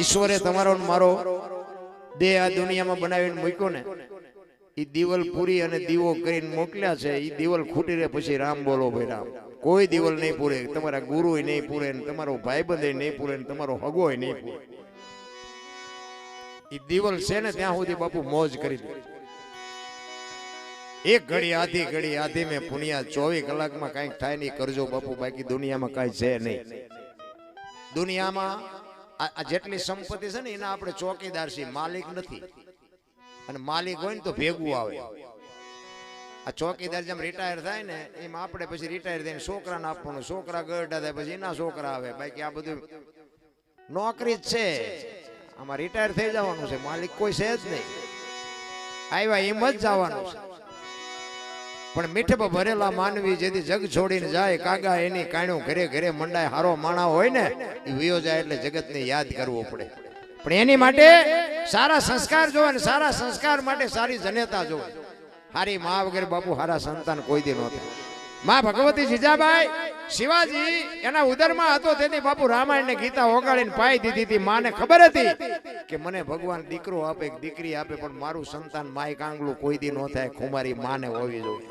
ઈશ્વરે તમારો મારો દેહ આ દુનિયામાં બનાવીને મૂક્યો ને, એ દિવાલ પૂરી અને દીવો કરીને મોકલ્યા છે. એ દિવાલ ખૂટી રહે પછી રામ બોલો ભાઈ રામ. કોઈ દિવાલ નહીં પૂરે, તમારા ગુરુ નહીં પૂરે, તમારો ભાઈબંધ નહીં પૂરે, તમારો હગો નહીં પૂરે. એ દિવાલ છે ને ત્યાં સુધી બાપુ મોજ કરી દે. એક ઘડી આધી મેં પુણ્યા 24 કલાકમાં કઈક થાય નહીં કરજો બાપુ, બાકી દુનિયામાં કઈ છે નહીં. દુનિયામાં આ જેટલી સંપત્તિ છે ને એના આપણે ચોકીદાર છીએ, માલિક નથી. અને માલિક હોય ને તો ભેગું આવે. આ ચોકીદાર જેમ રિટાયર થાય ને એમ આપણે પછી રિટાયર થઈને છોકરાને આપવાનું, છોકરા ગરડા થાય પછી એના છોકરા આવે. બાકી આ બધું નોકરી જ છે, આમાં રિટાયર થઈ જવાનું છે, માલિક કોઈ છે જ નહીં. આવ્યા એમ જ જવાનું છે. પણ મીઠે ભરેલા માનવી જેથી જગ છોડીને જાય કાગા એની કાણ્યું ઘરે ઘરે મંડાય. હારો માણા હોય ને એ વિયો જાય એટલે જગતને યાદ કરવું પડે. પણ એની માટે સારા સંસ્કાર જોવે ને સારા સંસ્કાર માટે સારી જનેતા જોવે. હારી મા વગેરે બાપુ હારા સંતાન કોઈ દી નહોતા. મા ભગવતી જીજાબાઈ શિવાજી એના ઉદરમાં હતો તેથી બાપુ રામાયણ ને ગીતા ઓગાળીને પાઈ દીધી હતી. માને ખબર હતી કે મને ભગવાન દીકરો આપે દીકરી આપે, પણ મારું સંતાન માય કાંગલું કોઈ દી ન થાય, ખુમારી માને હોવી જોઈએ.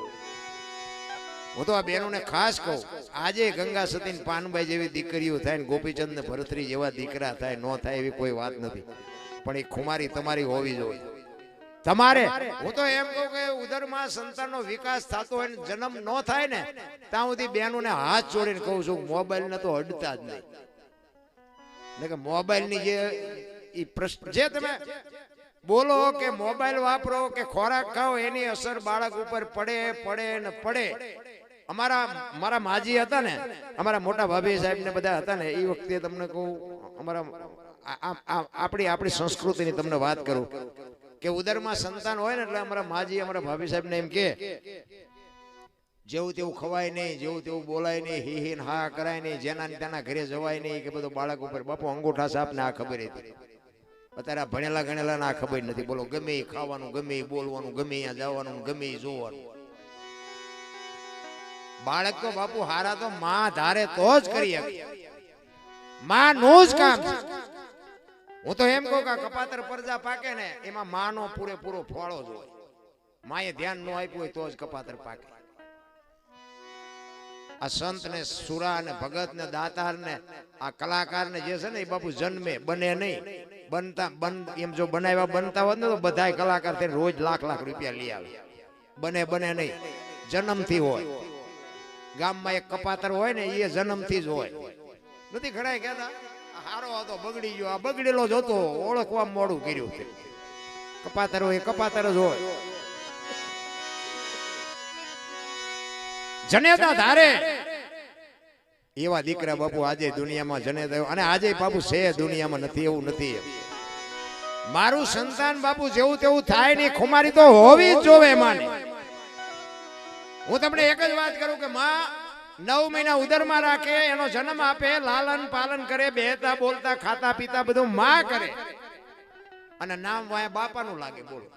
હું તો આ બહેનોને ખાસ કહું, આજે ગંગા સતી પાનબાઈ જેવી દીકરીઓ થાય ને ગોપીચંદ ને ભરતરી જેવા દીકરા થાય, ન થાય એવી કોઈ વાત નથી. પણ એ ખુમારી તમારી હોવી જોઈએ. તમારે હું તો એમ કહું કે ઉદરમાં સંતાનનો વિકાસ થતો હોય, જન્મ ન થાય ને ત્યાં સુધી બહેનોને હાથ જોડીને કહું છું, મોબાઈલ ને તો અડતા જ નહીં. કે મોબાઈલ ની જે પ્રશ્ન જે તમે બોલો કે મોબાઈલ વાપરો કે ખોરાક ખાઓ, એની અસર બાળક ઉપર પડે ને પડે. મારા માજી હતા ને, અમારા મોટા ભાભી સાહેબ ને બધા હતા ને, એ વખતે તમને કહું, અમારા આપણી સંસ્કૃતિની તમને વાત કરું કે ઉદરમાં સંતાન હોય ને એટલે અમારા માજી અમારા ભાભી સાહેબ ને એમ કે જેવું તેવું ખવાય નહીં, જેવું તેવું બોલાય નહીં, હી હી હા કરાય નહીં, જેના તેના ઘરે જવાય નહીં, કે બધું બાળક ઉપર. બાપુ અંગૂઠા સાપ ને આ ખબર હતી. અત્યારે ભણેલા ગણેલા ના ખબર નથી. બોલો ગમે એ ખાવાનું, ગમે એ બોલવાનું, ગમે અહીંયા જવાનું, ગમે એ જોવાનું. બાળક તો બાપુ હારા તો માં ધારે તો જ કરી શકે. માં નું જ કામ છે. હું તો એમ કહું કે કપાતર પરજા પાકે ને એમાં માનો પૂરેપૂરો ફાળો જ હોય. માએ ધ્યાન ન આપ્યું હોય તો જ કપાતર પાકે. આ સંત ને સુરા ને ભગત ને દાતાર ને આ કલાકાર ને જે છે ને એ બાપુ જન્મે બને નહીં. એમ જો બનાવ્યા બનતા હોત ને તો બધા કલાકાર થઈને રોજ લાખ રૂપિયા લઈ આવે. બને નહીં, જન્મથી હોય. ગામમાં એક કપાતર હોય ને એ જન્મથી જ હોય. નથી ઘણા કહેતા હારો હતો બગડી ગયો, આ બગડેલો જ હતો, ઓળખવા મોડું કર્યું. કપાતર હોય કપાતર જ હોય. જનેતા ધારે એવા દીકરા બાપુ આજે દુનિયામાં જનેતા, અને આજે બાપુ છે દુનિયામાં નથી એવું નથી. મારું સંતાન બાપુ જેવું તેવું થાય નહીં, ખુમારી તો હોવી જ જોવે માને. હું તમને એક જ વાત કરું કે માં 9 મહિના ઉદરમાં રાખે, એનો જન્મ આપે, લાલન પાલન કરે, બેહતા બોલતા ખાતા પીતા બધું માં કરે, અને નામ વાય બાપાનું લાગે. બોલો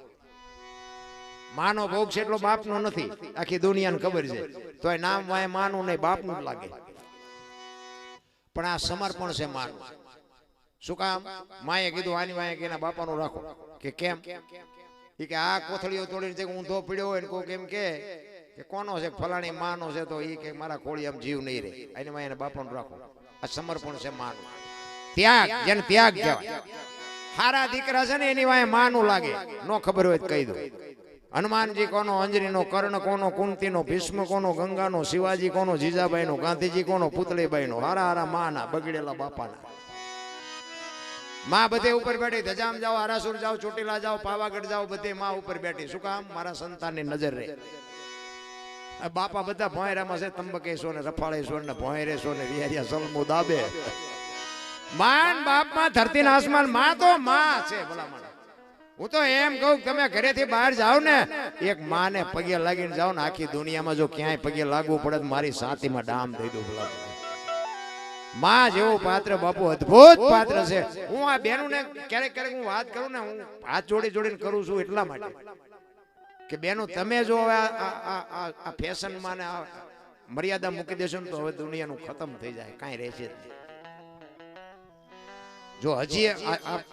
માનો ભોગ છે એટલો બાપનો નથી, આખી દુનિયાને ખબર છે. તો એ નામ વાય માનું નહીં, બાપનું જ લાગે. પણ આ સમર્પણ છે માનું. શું કામ? માએ કીધું આની વાય કે એના બાપાનું રાખો. કે કેમ? કે આ કોથળીઓ તોડીને ઊંધો પીડ્યો હોય ને કોઈ કેમ કે કોનો છે ફલાણી માનો છે, તો એ કે મારા ખોળી આમ જીવ નહીં રહે, એની માં એને બાપાનું રાખો. આ સમર્પણ છે માનું. ત્યાગ, જેને ત્યાગ કહેવાય. હારા દીકરા છે ને એની વાય માનું લાગે. નો ખબર હોય તો કહી દો. હનુમાનજી કોનો, અંજનીનો, કર્ણ કોનો, કુંતીનો, ભીષ્મ કોનો, ગંગાનો, શિવાજી કોનો, જીજાબાઈનો, ગાંધીજી કોનો, પુતળીબાઈનો. હારા માના, બગડેલા બાપાના. માં બધે ઉપર બેઠી. ધજામ જાઓ, આરાસુર જાઓ, ચોટીલા જાઓ, પાવાગઢ જાઓ, બધે માં ઉપર બેઠી. શું કામ? મારા સંતાનની નજર રહે. બાપા બધા ભોંયરામાં છે, તંબકેશ્વર ને રફાળેશ્વર ને ભોંયરેશ્વર ને વિહારિયા સલમો દાબે. માન બાપમાં ધરતી ને આસમાન, માં તો માં છે. ભલામણ હું તો એમ કહું, તમે ઘરેથી બહાર જાઓ ને એક માને પગે લાગીને જાઓ ને, આખી દુનિયામાં જો ક્યાંય પગે લાગવું પડે તો મારી સાતીમાં ડામ દઈ દઉં. ભલામણ માં જેવું પાત્ર બાપુ અદ્ભુત પાત્ર છે. હું આ બહેનોને ક્યારેક હું વાત કરું ને, હું હાથ જોડીને કરું છું એટલા માટે કે બેનો તમે જો હવે આ ફેશનમાં ને મર્યાદા મૂકી દેશો ને તો હવે દુનિયાનું ખતમ થઈ જાય, કાંઈ રહેશે જ નહીં. જો હજી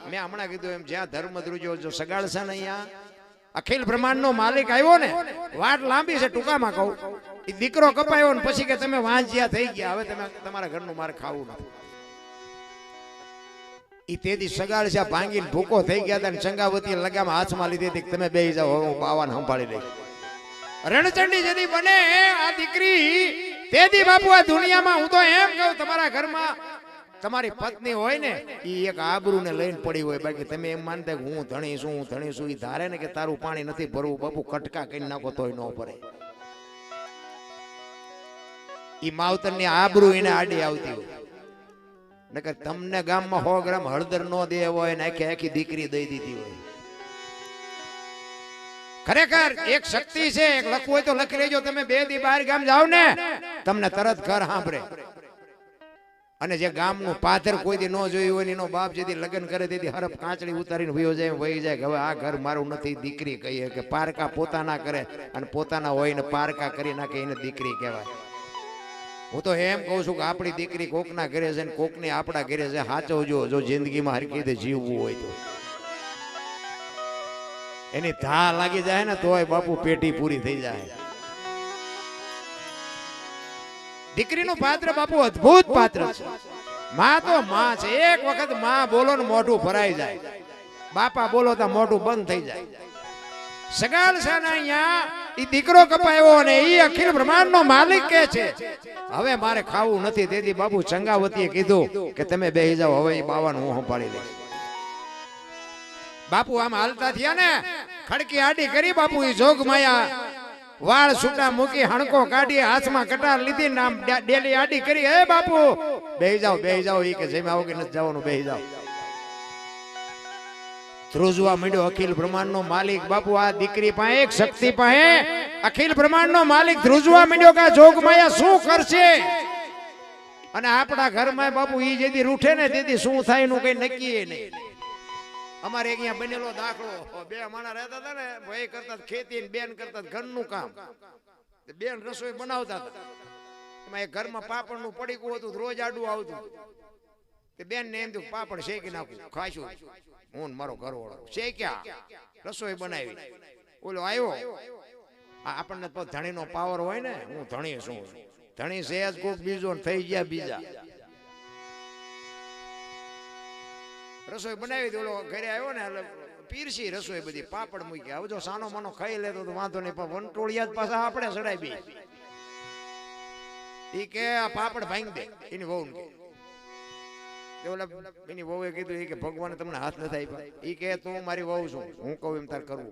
મેં હમણાં કીધું એમ જ્યાં ધર્મ ધ્રુજો જો સગાડશે ને અહીંયા અખિલ બ્રહ્માંડનો માલિક આવ્યો ને વાત લાંબી છે ટૂંકામાં કહું એ દીકરો કપાયો ને પછી કે તમે વાંજ્યા થઈ ગયા હવે તમે તમારા ઘરનું મારે ખાવું નથી ઈ તેદી સગાડ છે ભાંગીને ભૂકો થઈ ગયા હતા ને ચંગાવતી લગામાં હાથમાં લીધી હતી તમે બેહી જાઓ હું બાવાને સંભાળી લઈ રણચંડી જેદી બને આ દીકરી તેદી બાપુ આ દુનિયામાં હું તો એમ કહું તમારા ઘરમાં તમારી પત્ની હોય ને ઈ એક આબરૂને લઈને પડી હોય બાકી તમે એમ માનતા કે હું ધણી છું ઈ ધારે ને કે તારું પાણી નથી ભરવું બાપુ કટકા કરી નાખો તોય ન ભરે ઈ માવતરની આબરૂ એને આડી આવતી હોય નકર તમને ગામમાં 100 ગ્રામ હળદર નો દે હોય ને આખી દીકરી દઈ દીધી હોય ખરેખર એક શક્તિ છે એક લખવું હોય તો લખી લેજો તમે 2 દી બહાર ગામ જાવ ને તમને તરત ઘર સાંભળે અને જે ગામનું પાથર કોઈ દી ન જોયું હોય એનો બાપ જેથી લગ્ન કરે તેથી હરફ કાંચડી ઉતારીને વયો જાય વહી જાય કે હવે આ ઘર મારું નથી દીકરી કહીએ કે પારકા પોતાના કરે અને પોતાના હોય ને પારકા કરી નાખે એને દીકરી કહેવાય હું તો એમ કહું છું કે આપણી દીકરી કોકના ઘરે છે ને કોકની આપણા ઘરે છે સાચવજો જો જિંદગીમાં હરખી રીતે જીવવું હોય તો એની ધા લાગી જાય ને તોય બાપુ પેટી પૂરી થઈ જાય દીકરીનું પાત્ર બાપુ અદ્ભુત પાત્ર છે માં તો માં છે એક વખત માં બોલો ને મોઢું ભરાઈ જાય બાપા બોલો તો મોઢું બંધ થઈ જાય સગાલ છે ને અહીંયા ઈ દીકરો કપાયો અને ઈ અખિલ બ્રહ્માંડનો માલિક કે છે હવે મારે ખાવું નથી તેથી બાપુ ચંગાવતીએ કીધું કે તમે બેહી જાઓ હવે ઈ બાવાનું હું સંભાળી લઈશ બાપુ આમ હાલતા થયા ને ખડકી આડી કરી બાપુ ઈ જોગ માયા વાળ છૂટા મૂકી હણકો કાઢી હાથમાં કટાર લીધી નામ ડેલી આડી કરી હે બાપુ બેહી જાઓ ઈ કે જેમ આવો કે નથી જવાનું બેહી જાઓ ધ્રુજવા માંડ્યો અખિલ બ્રહ્માંડનો માલિક બાપુ આ દીકરી પાસે એક શક્તિ પાસે અખિલ બ્રહ્માંડનો માલિક ધ્રુજવા માંડ્યો કે જોગમાયા શું કરશે અને આપણા ઘરમાં બાપુ ઈ જેદી રૂઠે ને તેથી શું થાય નું કઈ નક્કી નહીં અમારે અહીંયા બનેલો દાખલો 2 માણસ રહેતા હતા ને ભાઈ કરતા ખેતી ને બેન કરતા ઘરનું કામ બેન રસોઈ બનાવતા હતા એમાં એક ઘરમાં પાપડનું પડીકું હતું રોજ આડું આવતું તે બેન ને એમ થયું પાપડ શેકી નાખું ખાશું હું મારો ઘરવાળો શેક્યા રસોઈ બનાવી ઓલો આવ્યો આપણને તો ધણીનો પાવર હોય ને હું ધણી શું ધણી સહેજ કોક બીજો થઈ ગયા બીજા રસોઈ બનાવી દે ઓલો ઘરે આવ્યો ને એટલે પીરસી રસોઈ બધી પાપડ મૂકી હવે જો સાનો માનો ખાઈ લેતો તો વાંધો નહીં પણ વંટોળિયા જ પાછા આપણે ચડાવી ઈ કે આ પાપડ ભાંગી દે એની વહુ ને ઓલા એની વહુએ કીધું ઈ કે ભગવાને તમને હાથ નથી આપ્યા ઈ કે તું મારી વહુ છું હું કહું એમ તાર કરવું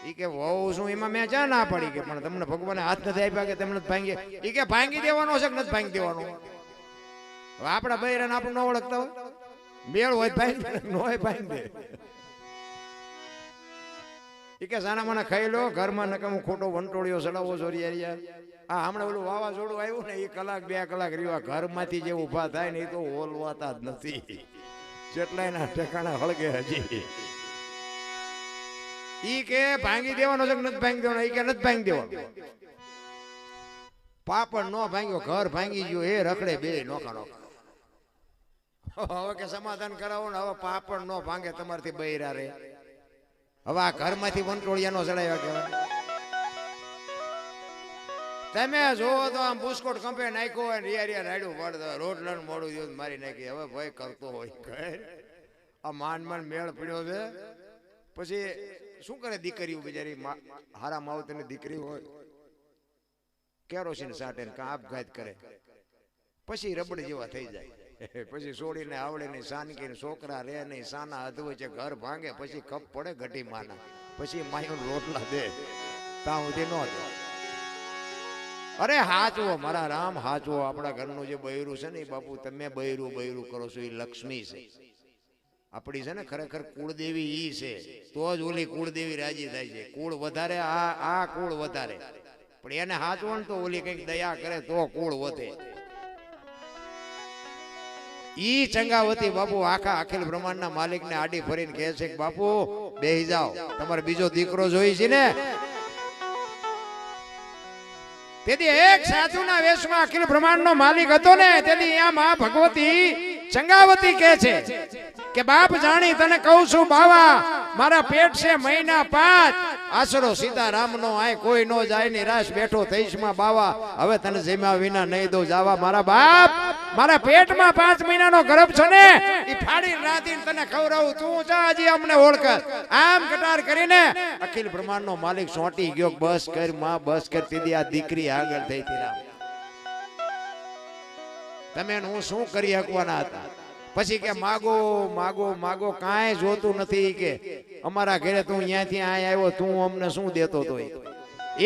ઈ કે વહુ છું એમાં મેં ચા ના પાડી કે પણ તમને ભગવાને હાથ નથી આપ્યા કે તમને ભાંગી ઈ કે ભાંગી દેવાનો છે કે નથી ભાંગી દેવાનો આપણા બૈરાને આપણે ન ઓળખતા હોય મેળ હોય ભાઈ નો હોય ભાઈ દે ઈ કે સાના મને ખાઈ લો ઘરમાં નકમ ખોટો વંટોળિયો ચડાવો જોરિયા આ હમણાં ઓલું વાવાઝોડું આવ્યું ને એ કલાક 2 કલાક રહ્યું ઘરમાંથી જે ઊભા થાય ને એ તો ઓલવાતા જ નથી જેટલા એના ઠેકાણા હળગે હજી ઈ કે ભાંગી દેવાનો છે કે નથી ભાંગી દેવાનો ઈ કે નથી ભાંગી દેવાનો પાપડ નો ભાંગ્યો ઘર ભાંગી ગયો એ રખડે બે નોખા નોખા હવે કે સમાધાન કરાવો ને હવે પાપડ નો ભાંગે તમારથી બૈરા રે હવે આ ઘરમાંથી વંટોળિયા નો ચડાવ્યા કહેવાય તમે જોવો તો આમ બુસ્કોટ કંપે નાખ્યો હોય રિયા રાડ્યું પડતો રોટલાનું મોડું જેવું મારી નાખી હવે ભાઈ કરતો હોય આ માન મેળ પડ્યો છે પછી શું કરે દીકરીઓ બિચારી હારા માવતરની દીકરી હોય કેરોસીન સાટે ને કાં આપઘાત કરે પછી રબડ જેવા થઈ જાય પછી છોડીને આવડે નહીં સાનકી છોકરા રે નહીં સાના અધવે છે ઘર ભાંગે પછી કપ પડે ઘટી માના પછી માયો રોટલા દે ત્યાં સુધી ન દે અરે હાચવો મારા રામ હાચવો આપણા ઘરનું જે બૈરું છે ને એ બાપુ તમે બૈરું કરો છો એ લક્ષ્મી છે આપણી છે ને ખરેખર કુળદેવી ઈ છે તો જ ઓલી કુળદેવી રાજી થાય છે કુળ વધારે આ કુળ વધારે પણ એને હાચવો ને તો ઓલી કઈક દયા કરે તો કુળ વધે ઈ ચંગાવતી બાપુ આખા અખિલ બ્રહ્માંડના માલિકને આડી ફરીને કહે છે કે બાપુ બેહી જાઓ તમારે બીજો દીકરો જોઈ છે ને તેથી એક સાધુના વેશમાં અખિલ બ્રહ્માંડનો માલિક હતો ને તેથી અહીંયા માં ભગવતી ચંગાવતી કહે છે કે બાપ જાણી તને કહું છું બાવા, મારા પેટ છે મહિના 5, આશરો સીતારામનો આય કોઈ નો જાય નિરાશ બેઠો થઈશમાં બાવા, હવે તને જમ્યા વિના નહીં દો જાવા. મારા બાપ, મારા પેટમાં 5 મહિનાનો ગર્ભ છે ને, ઈ ફાડી રાધીને તને ખવડાવું, તું જા હજી અમને ઓળખ. આમ કટાર કરીને અખિલ બ્રહ્માંડનો માલિક સોંટી ગયો, બસ કર માં, બસ કર. તીધી આ દીકરી આગળ થઈ તીરા. તમે હું શું કરી શકવાના હતા? પછી કે માગો માગો માગો, કાંઈ જોતું નથી કે અમારા ઘરે તું અહીંયાથી આય આવ્યો, તું અમને શું દેતો તો?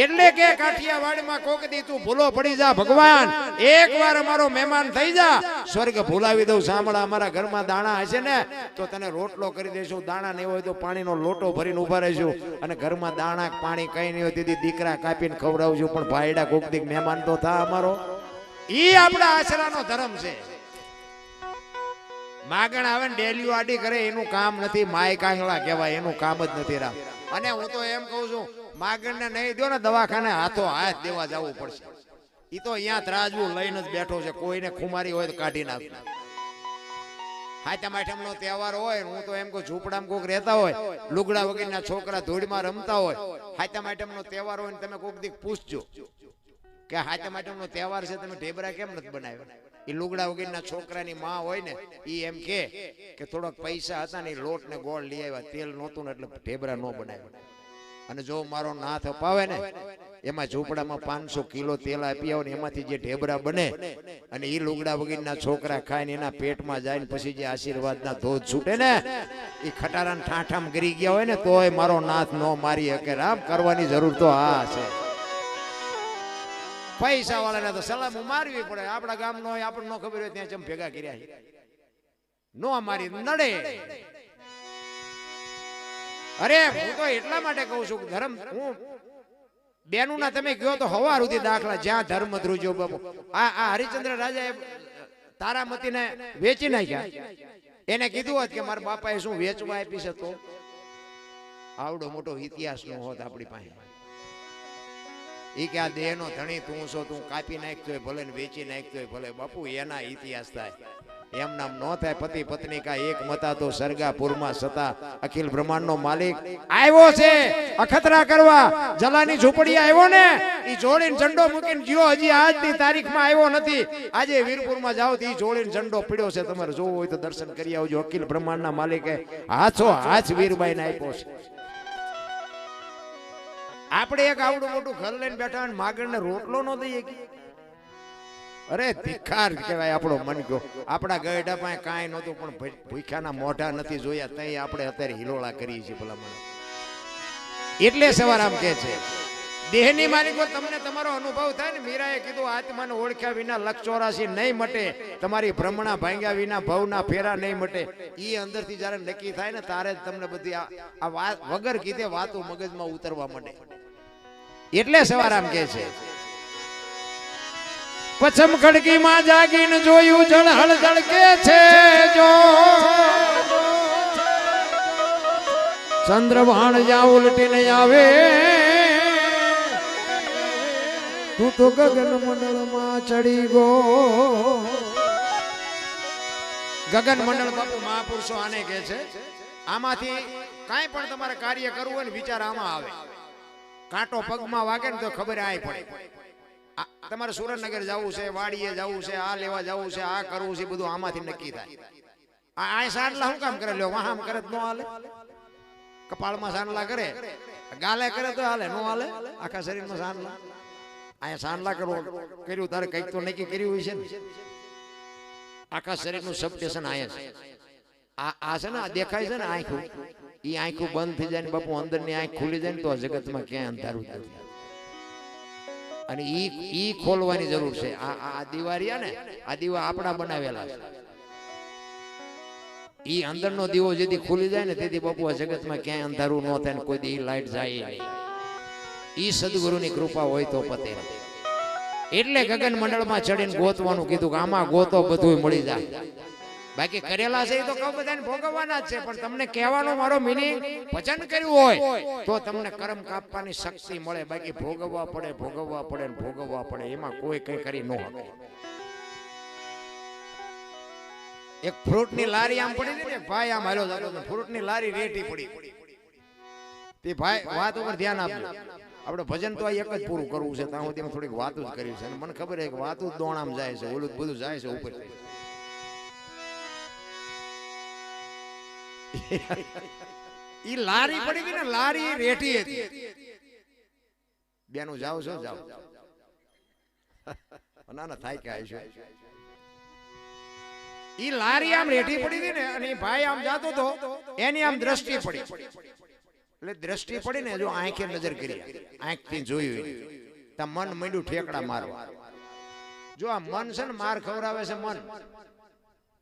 એટલે કે કાઠિયાવાડમાં કોક દી તું ભૂલો પડી જા ભગવાન, એકવાર અમારો મહેમાન થઈ જા, સ્વર્ગ ભૂલાવી દઉં. સાંભળા, અમારા ઘરમાં દાણા હશે ને તો તને રોટલો કરી દેશું, દાણા નહીં હોય તો પાણીનો લોટો ભરીને ઉભા રહીશું, અને ઘરમાં દાણા પાણી કઈ નહીં હોય તેથી દીકરા કાપીને ખવડાવશું, પણ ભાઈડા કોક દી મહેમાન તો થા અમારો. ઈ આપણા આશરાનો ધર્મ છે. માગણ આવે ને ડેલીઓ આડી કરે એનું કામ નથી, માય કાંગલા કહેવાય, એનું કામ જ નથી રામ. અને હું તો એમ કહું છું, માગણ ને નહીં દો ને દવાખાને હાથો હાથ દેવા જવું પડશે. ઈ તો અહીંયા ત્રાજવું લઈને જ બેઠો છે, કોઈને ખુમારી હોય તો કાઢી નાખ. હાથમ આઠમનો તહેવાર હોય, હું તો એમ કહું ઝૂંપડામાં કોક રહેતા હોય, લુગડા વગરના છોકરા ધૂળમાં રમતા હોય, હાથમ આઠમનો તહેવાર હોય ને તમે કોક દીક પૂછજો કે હાથમ આઠમનો તહેવાર છે, તમે ઢેબરા કેમ નથી બનાવ્યા? એ લુગડા વગરના છોકરાની માં હોય ને, ઈ એમ કે થોડોક પૈસા હતા ને લોટ ને ગોળ લઈ આવ્યા, તેલ નહોતું ને એટલે ઢેબરા ન બનાવ્યા. અને જો મારો નાથ અપાવે ને, એમાં ઝૂંપડામાં 500 કિલો તેલ આપી આવો ને, એમાંથી જે ઢેબરા બને અને એ લુગડા વગરના છોકરા ખાય ને એના પેટમાં જાય ને પછી જે આશીર્વાદના ધોધ છૂટે ને, એ ખટારાને ઠાઠામ ગરી ગયા હોય ને તોય મારો નાથ નો મારી શકે. રામ કરવાની જરૂર તો હા છે. પૈસા વાળાને તો સલામ મારવી પડે. આપણા ગામનો હોય, આપણને ન ખબર હોય ત્યાં ચમ ભેગા કર્યા છે, નો મારી નડે. અરે હું તો એટલા માટે કહું છું, ધર્મ હું બેનું ના તમે કહો તો હવા સુધી દાખલા, જ્યાં ધર્મ ધ્રુજો બાપુ. આ હરિચંદ્ર રાજાએ તારામતીને વેચી નાખ્યા. એને કીધું હોત કે મારા બાપાએ શું વેચવા આપી છે તો આવડો મોટો ઇતિહાસ નો હોત આપણી પાસે. ઈ કે આ દેહ નો ધણી તું છો, તું કાપી નાખતો ભલે ને વેચી નાખતો ભલે. બાપુ એના ઇતિહાસ થાય, એમ નામ નો થાય. પતિ પત્ની કા એક મતા તો સરગાપુરમાં સતા. અખિલ બ્રહ્માંડ નો માલિક આવ્યો છે અખતરા કરવા. જલાની ઝૂંપડી આવ્યો ને, ઈ જોડીને ઝંડો મૂકીને જીઓ. હજી આજની તારીખમાં આવ્યો નથી. આજે વીરપુરમાં જાઓ તો ઈ જોડીને ઝંડો પીડ્યો છે. તમારે જોવું હોય તો દર્શન કરી આવજો. અખિલ બ્રહ્માંડ ના માલિકે હાથો હાથ વીરબાઈ ને આપ્યો છે. આપણે એક આવડું મોટું ઘર લઈને બેઠા અને માગણને રોટલો ન દઈએ. અરે ધિખાર કહેવાય આપણો મન ગયો. આપણા ગયડા પાસે કાંઈ નહોતું, પણ ભૂખ્યાના મોઢા નથી જોયા તઈ આપણે અત્યારે હિલોળા કરીએ છીએ ભલામણ. એટલે સવારામ કહે છે દેહની માલિકો, તમને તમારો અનુભવ થાય ને. મીરાએ કીધું આત્માને ઓળખ્યા વિના લક્ષ 84 નહીં મટે, તમારી ભ્રમણા ભાંગ્યા વિના ભવના ફેરા નહીં મટે. ઈ અંદરથી જ્યારે નક્કી થાય ને તારે જ તમને બધી આ વાત વગર કીધે વાતો મગજમાં ઉતરવા માંડે. એટલે સવારામ કહે છે પછમ ખડકીમાં જાગીને જોયું જળહળ જળકે છે જો, ચંદ્રભાણ જા ઉલટીને આવે, તું તો ગગન મંડળમાં ચડી ગો. ગગન મંડળ બાપુ મહાપુરુષો આને કહે છે. આમાંથી કાંઈ પણ તમારે કાર્ય કરવું હોય ને વિચાર આમાં આવે. કાંટો પગમાં વાગે ને તો ખબર આય પડે. તમારે સુરેન્દ્રનગર જવું છે, વાડીએ જવું છે, આ લેવા જવું છે, આ કરવું છે, બધું આમાંથી નક્કી થાય. આ સાંડલા શું કામ કરે? લ્યો વાહમ કરે તો ન હાલે. કપાળમાં સાંડલા કરે, ગાલે કરે તો હાલે, નો હાલે. આખા શરીરમાં સાંડલા. અહીંયા સાંડલા કર્યું તારે કંઈક તો નક્કી કર્યું હોય છે ને. આખા શરીરનું સબસ્ટેશન અહીંયા છે. આ છે ને આ દેખાય છે ને આંખું, ઈ આંખું બંધ થઈ જાય ને બાપુ અંદરની આંખ ખુલી જાય ને તો જગતમાં ક્યાંય અંધારું નથી. અને ઈ ખોલવાની જરૂર છે. આ દિવારિયા ને, આ દીવા આપણા બનાવેલા છે. ઈ અંદરનો દીવો જેથી ખુલી જાય ને તેથી બાપુ આ જગતમાં ક્યાંય અંધારું ન થાય ને કોઈ દી લાઈટ જાય નહીં. ઈ સદગુરુની કૃપા હોય તો પતે. એટલે ગગન મંડળમાં ચડીને ગોતવાનું કીધું કે આમાં ગોતો બધું મળી જાય. બાકી કરેલા છે એ તો કહું બધાને ભોગવવાના જ છે, પણ તમને કહેવાનો મારો મિનિંગ વચન કર્યું હોય તો તમને કર્મ કાપવાની શક્તિ મળે. બાકી ભોગવવા પડે, ભોગવવા પડે ને ભોગવવા પડે, એમાં કોઈ કઈ કરી ન શકે. એક ફ્રૂટની લારી આમ પડી હતી ને, ભાઈ આમ હાલ્યો જતો હતો, ફ્રૂટની લારી રેટી પડી. તે ભાઈ વાત ઉપર ધ્યાન આપજો. આપણે ભજન તો આ એક જ પૂરું કરવું છે, ત્યાં સુધી થોડીક વાતો જ કરી છે. મને ખબર છે કે વાતો જ દોણામ જાય છે, ઓલું બધું જાય છે ઉપર. ઈ લારી પડી ગઈ ને, લારી રેટી હતી. બેનું જાવ છો જાવ ના ના થાય કે આવીશું. ઈ લારી આમ રેટી પડી હતી ને, અને ભાઈ આમ જાતો તો, એની આમ દ્રષ્ટિ પડી. એટલે દ્રષ્ટિ પડી ને, જો આંખે નજર કરી, આંખથી જોયું, તા મન માંડ્યું ઠેકડા મારવા. જો આ મન છે ને માર ખવડાવે છે.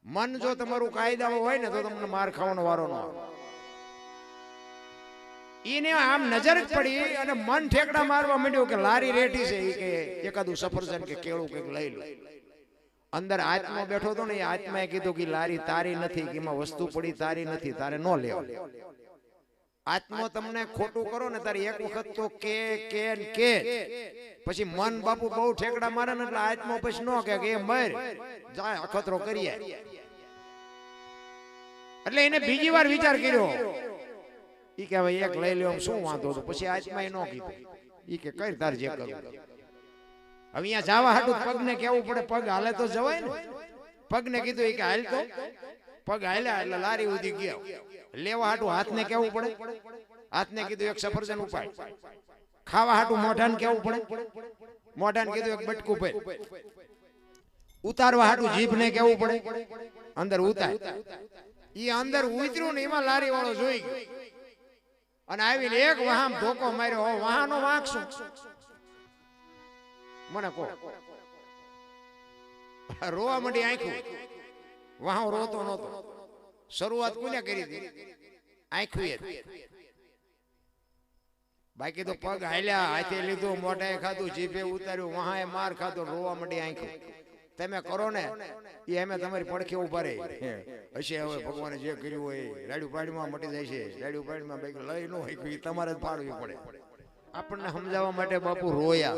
મન જો તમારું કાયદા હોય ને તો તમને માર ખાવાનો વારો ન આવે. ઈને આમ નજર પડી અને મન ઠેકડા મારવા માંડ્યું કે લારી રેટી છે, ઈ કે એકાદું સફરજન કે કેળું કંઈક લઈ લો. અંદર આત્મા બેઠો હતો ને, એ આત્માએ કીધું કે લારી તારી નથી, કે એમાં વસ્તુ પડી તારી નથી, તારે ન લેવા. આત્મા તમને ખોટું કરો ને તારી એક વખત તો કે પછી મન બાપુ બહુ ઠેકડા મારે ને, એટલે આત્મા પછી ન કે એ મર જાય અખતરો કરીએ. એટલે એને બીજી વાર વિચાર કર્યો. ઈ કે હવે એક લઈ લ્યો, શું વાંધો હતો. પછી આત્મા એ ન કીધું. ઈ કે કઈ તાર જે કરવું. હવે અહીંયા જવા હાટું પગને કેવું પડે, પગ હાલે તો જવાય ને. પગને કીધું ઈ કે હાલ તો, પગ હાલ્યા એટલે લારી ઉધી ગયા. લેવા હાટું હાથને કેવું પડે, હાથને કીધું એક સફરજન ઉપાડ. ખાવા હાટું મોઢાને કેવું પડે, મોઢાને કીધું એક બટકું ભર. ઉતારવા હાટું જીભને કેવું પડે, અંદર ઉતાર. ઈ અંદર ઉતર્યું ને, એમાં લારી વાળો જોઈ ગયો અને આવીને એક વહામ ધોકો માર્યો. વહાનો વાંક શું મને કહો. રોવા માંડી આંખું. વહાવ રોતો નહોતો. શરૂઆત કોને કરી હતી? આંખું. બાકી તો પગ હાલ્યા, હાથે લીધું, મોઢાએ ખાધું, જીભે ઉતાર્યું, વહાએ માર ખાધો, રોવા માંડી આંખું. તમે કરો ને એ અમે તમારી પડખે ઉભા રહી હશે. હવે ભગવાને જે કર્યું હોય રાડ્યું પાડીમાં મટી જાય છે. રાડ્યું પાડીમાં લઈ ન હોય તમારે જ પાડવી પડે. આપણને સમજાવવા માટે બાપુ રોયા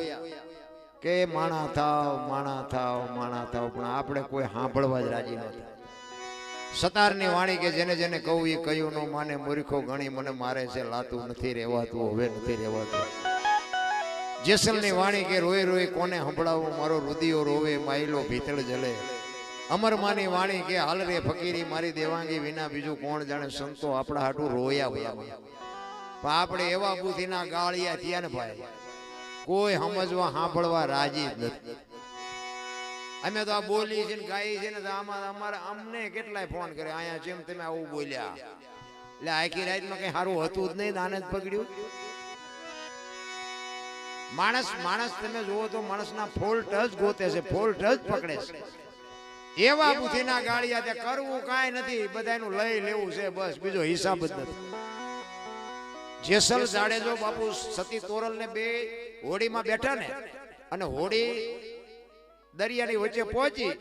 કે માણા થાવ, માણા થાવ, માણા થાવ, પણ આપણે કોઈ સાંભળવા જ રાજી નથી. સતારની વાણી કે જેને જેને કહું એ કહ્યું ન માને, મૂર્ખો ગણી મને મારે છે, લાતું નથી રહેવાતું, હવે નથી રહેવાતું. જેસલની વાણી કે રોય રોય કોને સંભળાવું, મારો રુદિયો રોવે, માયલો ભીતળ જલે. અમરમાની વાણી કે હાલ રે ફકીરી મારી દેવાંગી, વિના બીજું કોણ જાણે સંતો આપણા હાટું રોયા વયા. પણ આપણે એવા બુદ્ધિના ગાળિયા થયા ને ભાઈ, કોઈ સમજવા સાંભળવા રાજી જ નથી. અમે તો આ બોલી છે ને ગાઈ છે ને, અમારે અમને કેટલાય ફોન કરે અહીંયા જેમ તમે આવું બોલ્યા. એટલે આખી રાતમાં કઈ સારું હતું જ નહીં, દાને જ પકડ્યું. માણસ તમે જુઓ તો માણસના ફોલ્ટ જ ગોતે છે, ફોલ્ટ જ પકડે છે. એવા બુદ્ધિના ગાળિયા તે કરવું કાંઈ નથી, બધાનું લઈ લેવું છે બસ, બીજો હિસાબ જ નથી. જેસલ જાડેજો બાપુ સતી તોરલ ને બે હોડીમાં બેઠા ને, અને હોડી દરિયાની વચ્ચે પહોંચી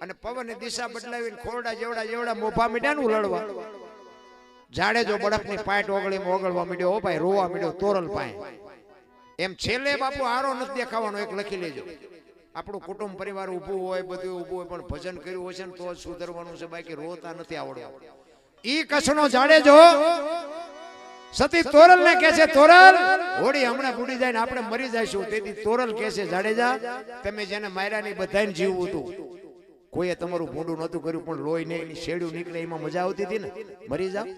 અને પવનની દિશા બદલાવીને ખોરડા જેવડા જેવડા મોભા મીડ્યા નું લડવા. જાડેજો બળફની પાટ ઓગળવા મીડ્યો. ઓ ભાઈ રોવા મીડ્યો તોરલ પાય. એમ છેલ્લે બાપુ આરો નથી દેખાવાનો, એક લખી લેજો. આપણું કુટુંબ પરિવાર ઊભું હોય, બધું ઊભું હોય, પણ ભજન કર્યું હશે ને તો જ સુધરવાનું છે, બાકી રોતા નથી આવડતું. ઈ કચ્છનો જાડેજો સતી તોરલ ને કહે છે, તોરલ હોડી હમણાં બુડી જાય ને આપણે મરી જઈશું. તેથી તોરલ કહે છે, જાડેજા તમે જેને માર્યા ની બધાને જીવવું હતું, કોઈએ તમારું ભૂંડું નહોતું કર્યું, પણ લોહી ને એની શેડ્યું નીકળે એમાં મજા આવતી હતી ને, મરી જાવ.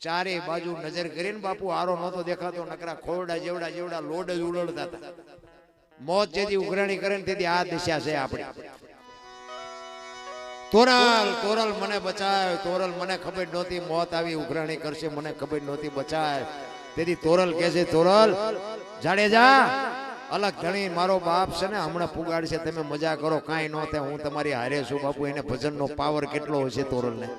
ચારે બાજુ નજર કરીને બાપુ આરો નહોતો દેખાતો, નકરા ખોરડા જેવડા જેવડા લોડ જ ઉલડતા હતા. મોત જેથી ઉઘરાણી કરે ને તેથી આ દિશા છે આપણી. તોરલ તોરલ મને બચાવ, તોરલ મને ખબર નહોતી મોત આવી ઉઘરાણી કરશે, મને ખબર નહોતી બચાવ. તેથી તોરલ કહે છે, તોરલ જાડેજા અલગ ધણી મારો બાપ છે ને હમણાં પુગાડશે, તમે મજા કરો, કાંઈ ન થાય, હું તમારી હારે છું. બાપુ એને ભજનનો પાવર કેટલો હશે તોરલ ને,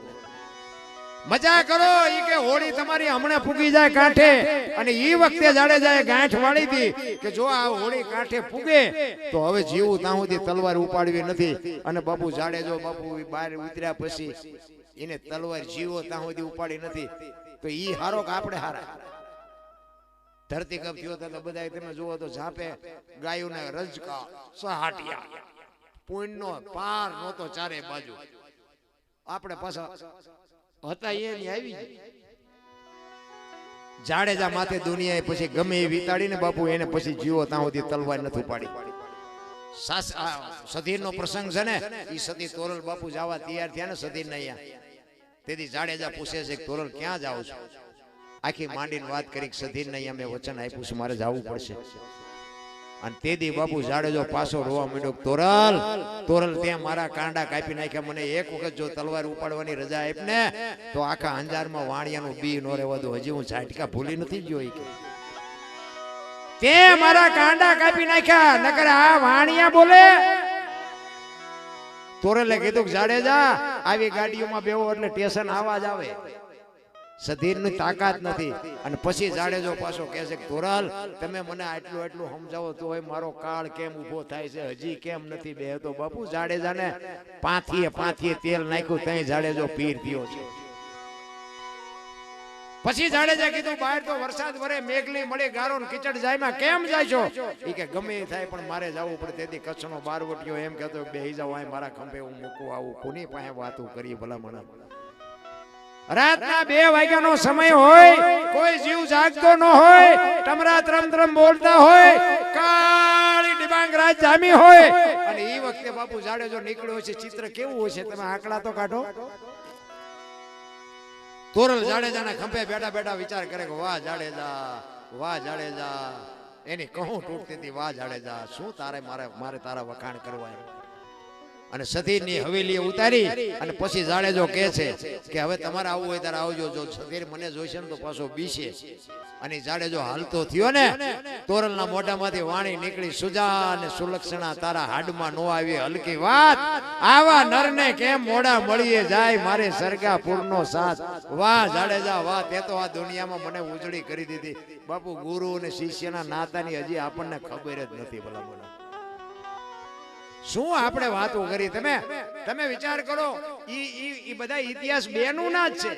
મજા કરો. ઈ કે હોળી તમારી હમણાં ફૂગી જાય કાંઠે, અને ઈ વખતે જાડેજાએ ગાંઠ વાળી હતી કે જો આ હોળી કાંઠે ફૂગે તો હવે જીવું ત્યાં સુધી તલવાર ઉપાડવી નથી. અને બાપુ જાડેજો બાપુ બહાર ઉતર્યા પછી એને તલવાર જીવો ત્યાં સુધી ઉપાડી નથી, તો ઈ હારો કે આપણે હારા. ધરતી કપ થયો તો બધા તમે જુઓ તો ઝાપે ગાયોને રજકા સહાટિયા પુણ્યનો પાર નહોતો ચારે બાજુ. આપણે પાછા હતા એની આવી જાડેજા માથે દુનિયાએ પછી ગમે એ વિતાડીને બાપુ એને પછી જીવો ત્યાં સુધી તલવાર નથી પાડી. સધીરનો પ્રસંગ છે ને, એ સતી તોરલ બાપુ જવા તૈયાર થયા ને સધીર ને અહીંયા. તેથી જાડેજા પૂછે છે કે તોરલ ક્યાં જાવ છો? આખી માંડીને વાત કરી સધીર ને અહીંયા મેં વચન આપ્યું છે મારે જવું પડશે. અને તેથી બાપુ જાડેજો પાછો રોવા માંડ્યો. તોરલ ત્યાં મારા કાંડા કાપી નાખ્યા, મને એક વખત જો તલવાર ઉપાડવાની રજા આપ ને તો આખા અંજારમાં વાણિયાનું બી નો રહેવા દો. હજી હું ઝાટકા ભૂલી નથી ગયો. તે મારા કાંડા કાપી નાખ્યા, નકર આ વાણિયા બોલે. તોરલે કીધું જાડેજા આવી ગાડીઓમાં બેવો એટલે સ્ટેશન આવાજ આવે. સધીરની તાકાત નથી. અને પછી જાડેજો પાછો કહે છે કે તોરલ તમે મને આટલું સમજાવો તો મારો કાળ કેમ ઉભો થાય છે, હજી કેમ નથી બેહતો? બાપુ જાડેજાને પાંથીએ તેલ નાખ્યું ત્યાં જાડેજો પીર થયો છે. પછી જાડેજા કીધું બહાર તો વરસાદ વરે, મેઘલી મળે, ગારો ને કીચડ જાય માં કેમ જાય છો? ઈ કે ગમે એ થાય પણ મારે જવું પડે. તેથી કચ્છનો બારવટીયો એમ કહેતો બેહી જાવ અહીં મારા ખંભે, હું મૂકું આવું. કોની પાસે વાતું કરી ભલા મને? રાતના 2 વાગ્યાનો સમય હોય, કોઈ જીવ જાગતો ન હોય, ટમરા ત્રમ બોલતા હોય, કાળી ડિબાંગ રાત જામી હોય. અને એ વખતે બાપુ જાડેજો નીકળ્યો છે. ચિત્ર કેવું હોય છે તમે આંકડા તો કાઢો. તોરલ જાડેજાના ખંભે બેઠા બેઠા વિચાર કરે કે વાહ જાડેજા, એની કહું તૂટતી હતી, વાહ જાડેજા, શું મારે તારા વખાણ કરવા. અને સધીરની હવેલીએ ઉતારી અને પછી જાડેજો કહે છે કે હવે તમારે આવવું હોય ત્યારે આવજો. જો સધીર મને જોઈશે ને તો પાછો બીશે. અને જાડેજો હાલતો થયો ને, તોરલના મોઢામાંથી વાણી નીકળી, સુજા અને સુલક્ષણા તારા હાડમાં નો આવી હલકી વાત. આવા નરને કેમ મોડા મળીએ જાય, મારે સરગાપુરનો સાથ. વાહ જાડેજા વાહ, તે તો આ દુનિયામાં મને ઉજળી કરી દીધી. બાપુ ગુરુ અને શિષ્યના નાતાની હજી આપણને ખબર જ નથી. ભલા મને શું આપણે વાતો કરી? તમે વિચાર કરો, ઈ બધા ઇતિહાસ બેનું ના જ છે.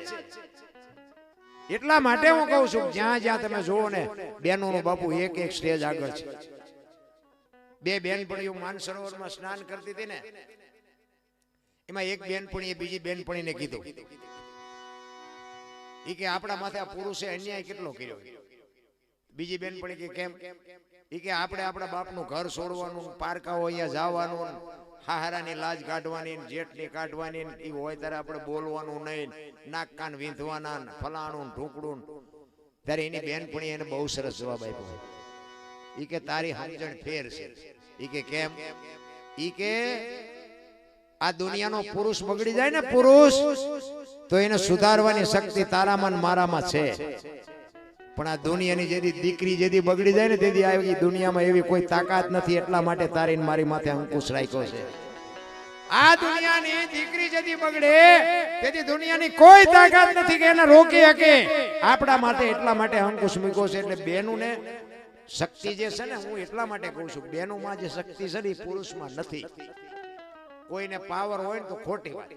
એટલા માટે હું કહું છું જ્યાં તમે જોવો ને બેનોનું બાપુ એક સ્ટેજ આગળ છે. 2 બેનપણીઓ માનસરોવરમાં સ્નાન કરતી હતી ને, એમાં એક બેનપણીએ બીજી બેનપણીને કીધું ઈ કે આપણા માથે આ પુરુષે અન્યાય કેટલો કર્યો. બીજી બેનપણી કે કેમ? ઈ કે આપણે આપણા બાપનું ઘર છોડવાનું, પારકાઓ અહીંયા જવાનું, હાહારાની લાજ કાઢવાની, જેટની કાઢવાની, એ હોય ત્યારે આપણે બોલવાનું નહીં, નાક કાન વીંધવાના, ફલાણું ઢોકડું. ત્યારે એની બેનપણી એને બહુ સરસ જવાબ આપ્યો. ઈ કે તારી સમજણ ફેર છે. ઈ કે કેમ? ઈ કે આ દુનિયાનો પુરુષ બગડી જાય ને પુરુષ, તો એને સુધારવાની શક્તિ તારામાં મારામાં છે. પણ આ દુનિયાની જેથી દીકરી જેથી બગડી જાય ને તેથી આવી દુનિયામાં એવી કોઈ તાકાત નથી. એટલા માટે તારીને મારી માથે અંકુશ રાખ્યો છે. આ દુનિયાની દીકરી જેથી બગડે તેથી દુનિયાની કોઈ તાકાત નથી કે એને રોકી શકે. આપણા માટે એટલા માટે અંકુશ મૂક્યો છે. એટલે બેનું ને શક્તિ જે છે ને, હું એટલા માટે કહું છું બેનુંમાં જે શક્તિ છે ને એ પુરુષમાં નથી. કોઈને પાવર હોય ને તો ખોટી વાત.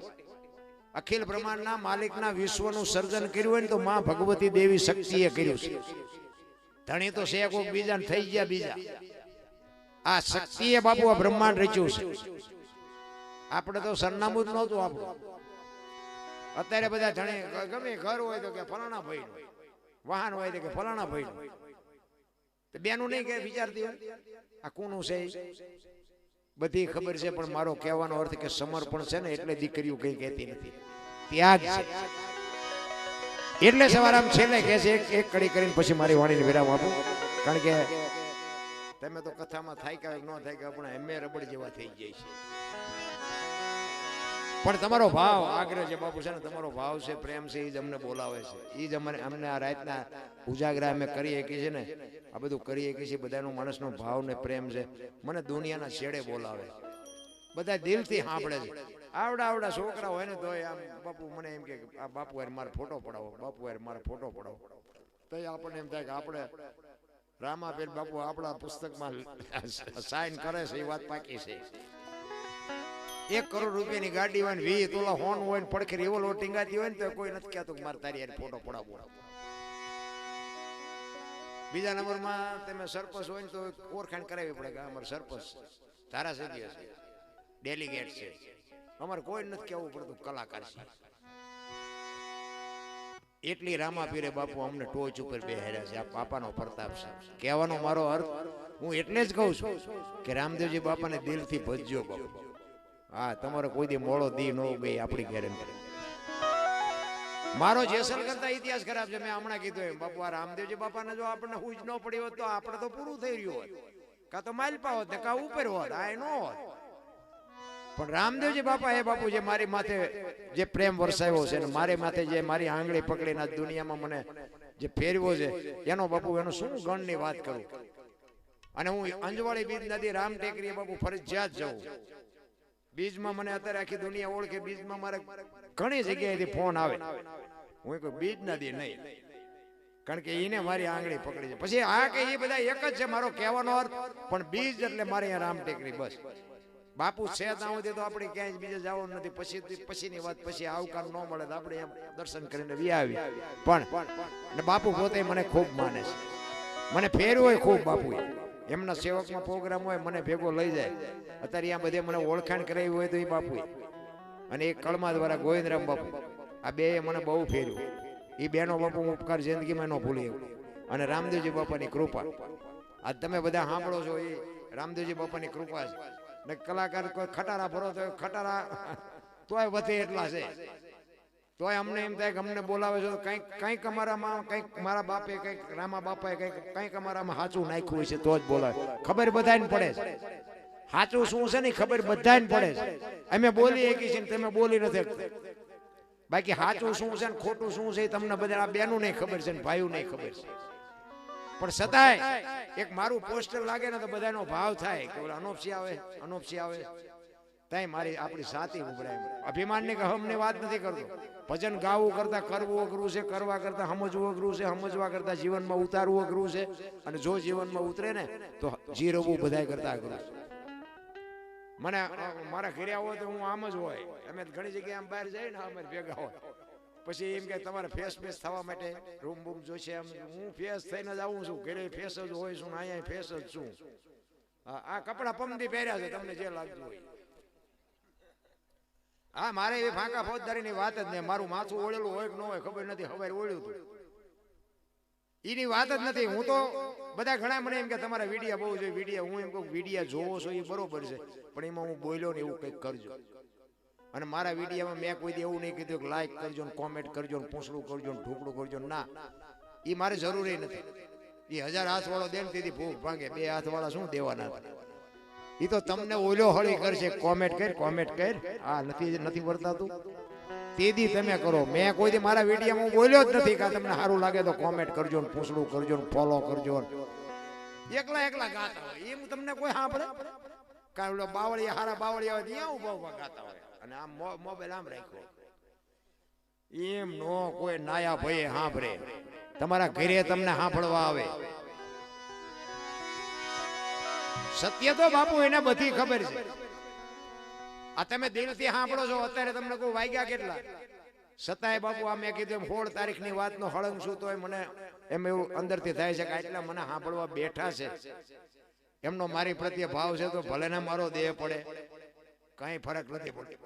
અખિલ બ્રહ્માંડના માલિકના વિશ્વનું સર્જન કર્યું હોય ને તો માં ભગવતી દેવી શક્તિએ કર્યું છે. ધણી તો છે કોક બીજા ને થઈ ગયા બીજા. આ શક્તિએ બાપુ આ બ્રહ્માંડ રચ્યું છે. આપણે તો સરનામું જ નહોતું આપણું. અત્યારે બધા ધણી ગમે ઘર હોય તો કે ફલાણા ભાઈ, વાહન હોય તો કે ફલાણા ભાઈ. બેનું નહીં કે વિચારતી હોય આ કોનું છે. બધી ખબર છે પણ મારો કહેવાનો અર્થ કે સમર્પણ છે ને એટલે દીકરીઓ કઈ કહેતી નથી, ત્યાગ છે. એટલે સવારામ છેલ્લે કહે છે એક કડી કરીને પછી મારી વાણીને વિરામ આપું. કારણ કે તમે તો કથામાં થાય કે ન થાય કે આપણે એમે રબડ જેવા થઈ જાય છે. પણ તમારો ભાવ આગ્રહ છે બાપુ છે ને, તમારો ભાવ છે, પ્રેમ છે, એ જ અમને બોલાવે છે. એ જ અમને આ રાતના ઉજાગરા અમે કરી શકીએ છીએ ને, આ બધું કરી શકીએ છીએ. બધાનો માણસનો ભાવ ને પ્રેમ છે. મને દુનિયાના છેડે બોલાવે, બધા દિલથી સાંભળે છે. આવડા છોકરા હોય ને તો આમ બાપુ મને એમ કે આ બાપુ યાર મારે ફોટો પડાવો, બાપુ યાર મારે ફોટો પડાવો. તો આપણને એમ થાય કે આપણે રામાપીર બાપુ આપણા પુસ્તકમાં સાઇન કરે છે એ વાત પાકી છે. 1 કરોડ રૂપિયાની ગાડી હોય ને 20 તોલા હોન હોય ને પડખે રિવોલ્વર ટીંગાતી હોય ને તો કોઈ નથી કહેતું કે મારે તારી યાર ફોટો પડાવવો. બીજા નંબરમાં તમે સરપંચ હોય ને તો ઓળખાણ કરાવવી પડે કે અમારે સરપંચ ધારાસભ્ય છે. ડેલિગેટ છે. અમારે કોઈ નથી કહેવું પડતું કલાકાર છે. એટલી રામાપીરે બાપુ અમને ટોચ ઉપર બેહાર્યા છે. આ બાપાનો પ્રતાપ છે. કહેવાનો મારો અર્થ હું એટલે જ કહું છું કે રામદેવજી બાપાને દિલથી ભજજો બાપુ. હા, તમારો કોઈ દી મોડો દી ન ગઈ આપણી ગેરંટી. મારો જેસલ કરતા ઇતિહાસ ખરાબ છે. મેં હમણાં કીધું એમ બાપુ, આ રામદેવજી બાપાને જો આપણને હુજ ન પડી હોત તો આપણે તો પૂરું થઈ રહ્યું હોત. કાં તો માલપા હોત ને કાં ઉપર હોત, આ ન હોત. પણ રામદેવજી બાપા એ બાપુ જે મારી માથે જે પ્રેમ વરસાવ્યો છે ને મારી માથે જે મારી આંગળી પકડીને દુનિયામાં મને જે ફેરવ્યો છે એનો બાપુ એનો શું ગણની વાત કરું. અને હું અંજવાળી બીજ નદી રામ ટેકરીએ બાપુ ફરજિયાત જાઉં. બીજમાં મને અત્યારે આખી દુનિયા ઓળખે. બીજમાં મારે ઘણી જગ્યાએથી ફોન આવે. હું કોઈ બીજ નદી નહીં, કારણ કે એને મારી આંગળી પકડી છે. પછી આ કે એ બધા એક જ છે મારો કહેવાનો અર્થ. પણ બીજ એટલે મારે અહીંયા રામ ટેકરી બસ. બાપુ છે ત્યાં સુધી તો આપણે ક્યાંય બીજે જવાનું નથી. પછીની વાત પછી આવકાર ન મળે તો આપણે દર્શન કરીને વી આવી. પણ બાપુ પોતે મને ખૂબ માને છે. મને ફેરવું હોય ખૂબ બાપુ. એમના સેવકમાં પ્રોગ્રામ હોય મને ભેગો લઈ જાય. અત્યારે અહીંયા બધે મને ઓળખાણ કરાવી હોય તો એ બાપુ. અને એક કળમા દ્વારા ગોવિંદરામ બાપુ, આ બે મને બહુ ફેર્યું. એ બેનો બાપુ ઉપકાર જિંદગીમાં ન ભૂલી. અને રામદેવજી બાપાની કૃપા આજ તમે બધા સાંભળો છો. એ રામદેવજી બાપાની કૃપા છે. ને કલાકાર કોઈ ખટારા ભરો તો ખટારા તોય વધે એટલા છે. તોય અમને એમ થાય કે અમને બોલાવે છે કંઈક અમારામાં કંઈક મારા બાપે કંઈક રામા બાપાએ કંઈક અમારામાં સાચું નાખ્યું હોય છે તો જ બોલાવે. ખબર બધાને પડે છે સાચું શું છે ને, ખબર બધાને પડે છે. અમે બોલી એકી છે ને તમે બોલી નથી. બાકી સાચું શું છે ને ખોટું શું છે તમને બધા બેનું નહીં ખબર છે ને ભાઈઓ નહીં ખબર છે. પણ છતાંય એક મારું પોસ્ટર લાગે ને તો બધાનો ભાવ થાય કે અનોપસી આવે તાઈ મારી આપણી સાથી ઉભરાય. અભિમાનની કે હમની વાત નથી કરતો. ભજન ગાવું કરતા કરવું અઘરું છે, કરવા કરતા સમજવું અઘરું છે, સમજવા કરતા જીવનમાં ઉતારવું અઘરું છે. અને જો જીવનમાં ઉતરે ને તો જીરવવું બધાય કરતા અઘરું છે. મને મારા ઘરે આવો તો હું આમ જ હોય. અમે ઘણી જગ્યાએ આમ બહાર જઈએ ને અમે ભેગા હોય. પછી એમ કે તમારે ફેસ થવા માટે રૂમ બૂમ જોઈશે. હું ફેસ થઈને જ આવું છું. ઘરે ફેસ જ હોય છું, અહીંયા ફેસ જ છું. આ કપડા પમદી પહેર્યા છે તમને જે લાગતું હોય. હા, મારે એવી ફાંકા ફોજદારીની વાત જ નહીં. મારું માથું ઓળેલું હોય કે ન હોય ખબર નથી. ખબર ઓળ્યું હતું એની વાત જ નથી. હું તો બધા ઘણા મને એમ કે તમારા વિડીયા બહુ જોઈએ વિડીયા. હું એમ કહું વિડીયા જોવો છો એ બરોબર છે, પણ એમાં હું બોલ્યો ને એવું કંઈક કરજો. અને મારા વિડીયામાં મેં કોઈ એવું નહીં કીધું કે લાઈક કરજો ને કોમેન્ટ કરજો ને પૂછડું કરજો ને ઢોકળું કરજો. ના, એ મારે જરૂરી નથી. એ 1000 હાથ વાળો દે ને તેથી ભૂખ ભાંગે. 2 હાથ વાળા શું દેવાના? એ તો તમને ઓલો હળી કરશે. કોમેન્ટ કર. આ નથી વર્તાતું તેદી તમે કરો. મેં કોઈ દી મારા વિડીયોમાં હું બોલ્યો જ નથી કે તમને સારું લાગે તો કોમેન્ટ કરજો ને પૂછડું કરજો ને ફોલો કરજો. એકલા ગાતા હોય એમ તમને કોઈ સાંભળે? કારણ બાવળિયા હારા બાવળિયા હોય ત્યાં ઉભા ગાતા હોય. અને આમ મોબાઈલ આમ રાખ્યો એમ નો કોઈ નાયા ભયે સાંભળે. તમારા ઘરે તમને સાંભળવા આવે. સત્ય તો બાપુ એને બધી ખબર છે. આ તમે દિલથી સાંભળો છો. અત્યારે તમને કોઈ વાગ્યા કેટલા? છતાંય બાપુ આ મેં કીધું 16 તારીખની વાતનો હળંગ શું તો મને એમ એવું અંદરથી થાય છે કે આટલા મને સાંભળવા બેઠા છે. એમનો મારી પ્રત્યે ભાવ છે તો ભલે ને મારો દેહ પડે, કઈ ફરક નથી પડતો.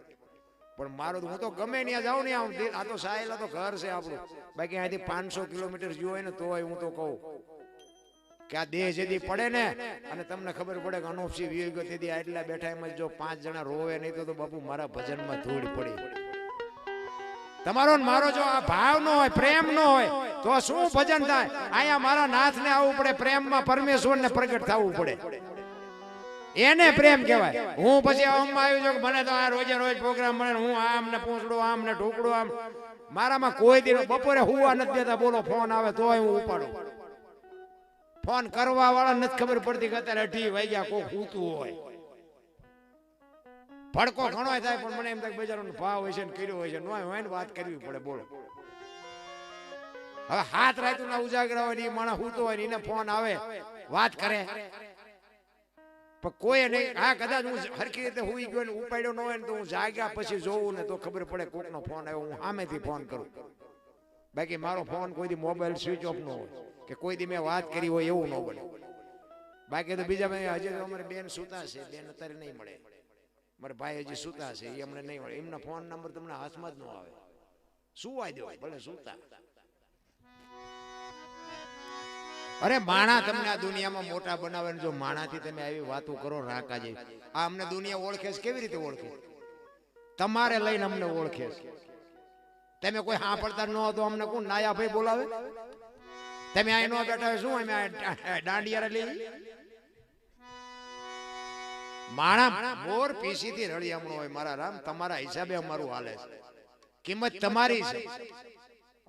પણ મારો હું તો ગમે ત્યાં જાઉં ને આ તો સાહેલા તો ઘર છે આપણું. બાકી અહીંથી 500 કિલોમીટર જો હોય ને તો હું તો કહું કે આ દેહ જેથી પડે ને અને તમને ખબર પડે કે અનોપસી વિયોગ તેથી આટલા બેઠા એમ જો 5 જણા રોવે નહીં તો બાપુ મારા ભજનમાં ધૂળ પડી. તમારો મારો જો આ ભાવ ન હોય, પ્રેમ ન હોય તો શું ભજન થાય? અહીંયા મારા નાથને આવવું પડે. પ્રેમમાં પરમેશ્વરને પ્રગટ થવું પડે. એને પ્રેમ કહેવાય. હું પછી આમ આવ્યું છું મને તો આ રોજે રોજ પ્રોગ્રામ મળે. હું આમ ને પૂછડું આમ ને ઢોકળું આમ. મારામાં કોઈ દી બપોરે હુવા નથી દેતા. બોલો ફોન આવે તોય હું ઉપાડું. ફોન કરવા વાળા નથી ખબર પડતી કે અત્યારે 2:30 વાગ્યા કોઈ સૂતું હોય. ભડકો ઘણો થાય પણ મને એમ થાય બજારનો ભાવ હોય છે ને કર્યો હોય છે હોય ને વાત કરવી પડે. બોલો હવે હાથ રાતું ના ઉજાગરા હોય ને માણસ સૂતો હોય ને એને ફોન આવે વાત કરે પણ કોઈ નહીં. હા, કદાચ હું હરખી રીતે હુઈ ગયો ને ઉપાડ્યો ન હોય ને તો હું જાગ્યા પછી જોઉં ને તો ખબર પડે કોકનો ફોન આવ્યો. હું સામેથી ફોન કરું. બાકી મારો ફોન કોઈ દી મોબાઈલ સ્વિચ ઓફ ન હોય કે કોઈ દી મેં વાત કરી હોય એવું ન બને. બાકી તો બીજા હજી તો અમારે બેન સુતા છે. બેન અત્યારે નહીં મળે. મારા ભાઈ હજી સૂતા છે એ અમને નહીં મળે, એમના ફોન નંબર તમને હાથમાં જ ન આવે, સુવાય દો ભલે સૂતા. અરે માણા તમને આ દુનિયામાં મોટા બનાવે, જો માણાથી તમે આવી વાતો કરો રાકા જેવી. આ અમને દુનિયા ઓળખે છે, કેવી રીતે ઓળખે? તમારે લઈને અમને ઓળખે છે. તમે કોઈ સાંભળતા ન હો તો અમને કોણ નાયા ભાઈ બોલાવે? તમે અહીં ન બેઠા હોય શું અમે દાંડિયા લઈ? માણા મોર પીસીથી રળિયામણો હોય મારા રામ, તમારા હિસાબે અમારું હાલે છે. કિંમત તમારી છે,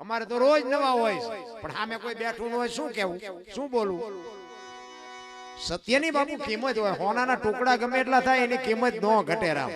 અમારે તો રોજ નવા હોય છે, પણ સામે કોઈ બેઠું હોય શું કેવું, શું બોલવું? સત્યની બાપુ કિંમત હોય, હોનાના ટુકડા ગમે એટલા થાય એની કિંમત ન ઘટે રામ.